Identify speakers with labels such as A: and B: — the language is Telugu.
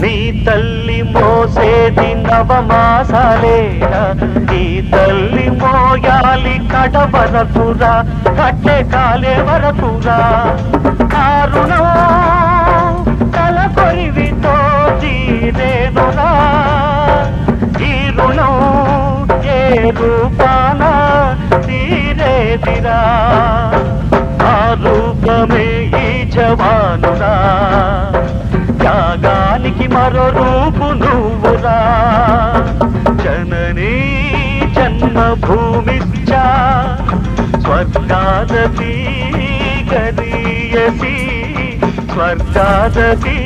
A: నీ తల్లి మోసేది నవమాసాలేరా, నీ తల్లి మోయాలి కడ వరకురా, కట్టె కాలే వరకురా. కారుణం తల కొరివితో తీరేనురా, ఈ రుణం ఏ రూపాన తీరేదిరా. ఆ రూపమే ఈ జవానురా, త్యాగానికి మరో రూపు నువ్వురా. జననీ జన్మభూమిశ్చ స్వర్గాదపి గరీయసి, స్వర్గాదపి